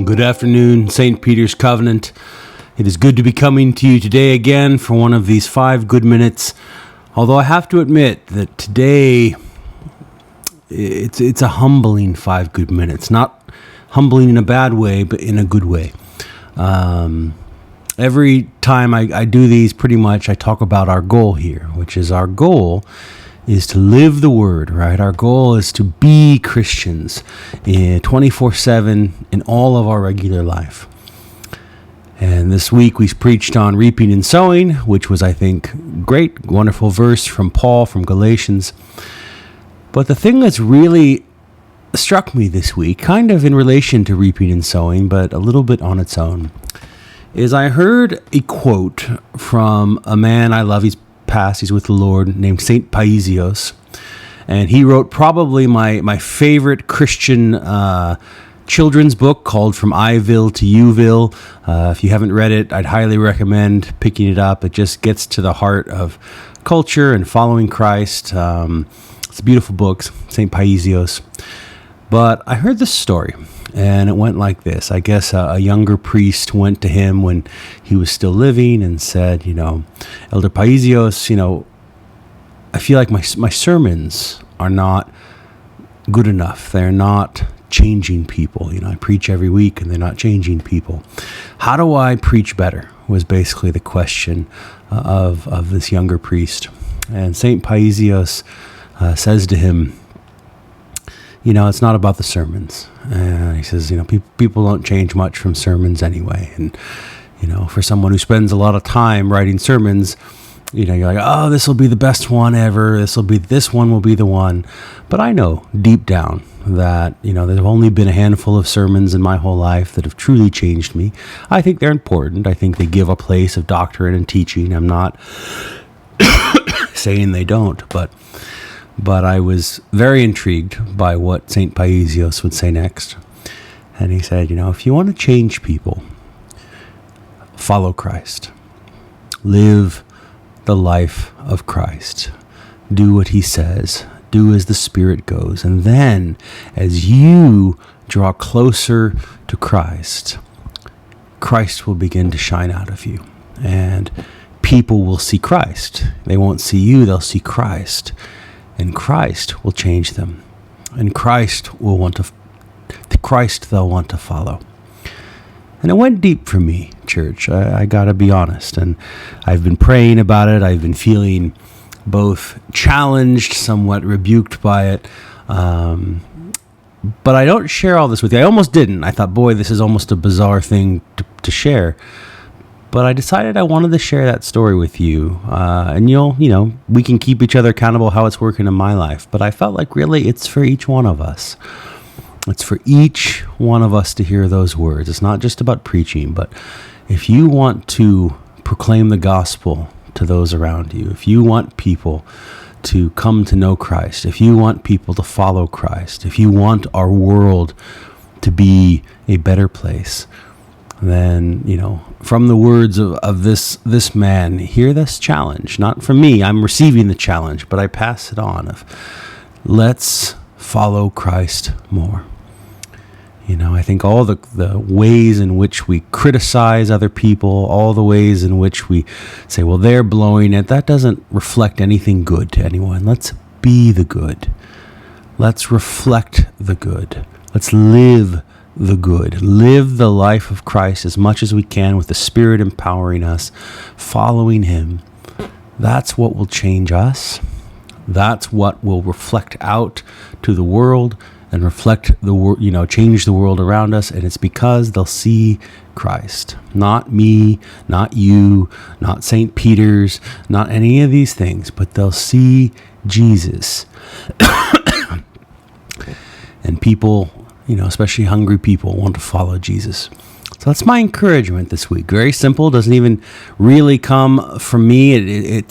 Good afternoon, St. Peter's Covenant. It is good to be coming to you today again for one of these 5 good minutes. Although I have to admit that today it's a humbling 5 good minutes. Not humbling in a bad way, but in a good way. Every time I do these, pretty much I talk about our goal here, which is our goal is to live the word, right? Our goal is to be Christians 24/7 in all of our regular life. And this week we preached on reaping and sowing, which was, I think, great, wonderful verse from Paul from Galatians. But the thing that's really struck me this week, kind of in relation to reaping and sowing, but a little bit on its own, is I heard a quote from a man I love. He's passed, he's with the Lord, named St. Paisios. And he wrote probably my favorite Christian children's book called From Iville to Youville. If you haven't read it, I'd highly recommend picking it up. It just gets to the heart of culture and following Christ. It's a beautiful book, St. Paisios. But I heard this story, and it went like this. I guess a younger priest went to him when he was still living and said, Elder Paisios, I feel like my sermons are not good enough. They're not changing people. I preach every week and they're not changing people. How do I preach better? Was basically the question of this younger priest. And St. Paisios says to him, it's not about the sermons. He says, people don't change much from sermons anyway. And, for someone who spends a lot of time writing sermons, you're like, oh, this will be the best one ever. This one will be the one. But I know deep down that, there have only been a handful of sermons in my whole life that have truly changed me. I think they're important. I think they give a place of doctrine and teaching. I'm not saying they don't, but I was very intrigued by what St. Paisios would say next. And he said, if you want to change people, follow Christ. Live the life of Christ. Do what he says. Do as the Spirit goes. And then, as you draw closer to Christ, Christ will begin to shine out of you. And people will see Christ. They won't see you, they'll see Christ. And Christ will change them. And Christ they'll want to follow. And it went deep for me, church. I got to be honest. And I've been praying about it. I've been feeling both challenged, somewhat rebuked by it. But I don't share all this with you. I almost didn't. I thought, boy, this is almost a bizarre thing to share. But I decided I wanted to share that story with you. And we can keep each other accountable how it's working in my life. But I felt like really it's for each one of us. It's for each one of us to hear those words. It's not just about preaching, but if you want to proclaim the gospel to those around you, if you want people to come to know Christ, if you want people to follow Christ, if you want our world to be a better place, then, from the words of this man, hear this challenge. Not from me, I'm receiving the challenge, but I pass it on of let's follow Christ more. I think all the ways in which we criticize other people, all the ways in which we say, well, they're blowing it, that doesn't reflect anything good to anyone. Let's be the good. Let's reflect the good. Let's live the good. Live the life of Christ as much as we can with the Spirit empowering us, following him. That's what will change us. That's what will reflect out to the world and reflect change the world around us. And it's because they'll see Christ. Not me, not you, not St. Peter's, not any of these things, but they'll see Jesus. And people, especially hungry people, want to follow Jesus. So that's my encouragement this week. Very simple. Doesn't even really come from me.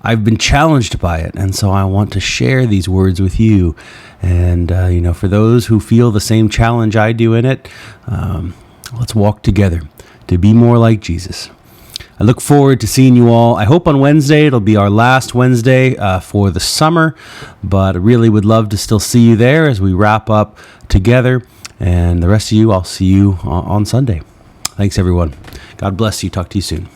I've been challenged by it, and so I want to share these words with you. And for those who feel the same challenge I do in it, let's walk together to be more like Jesus. I look forward to seeing you all. I hope on Wednesday, it'll be our last Wednesday for the summer, but I really would love to still see you there as we wrap up together. And the rest of you, I'll see you on Sunday. Thanks, everyone. God bless you. Talk to you soon.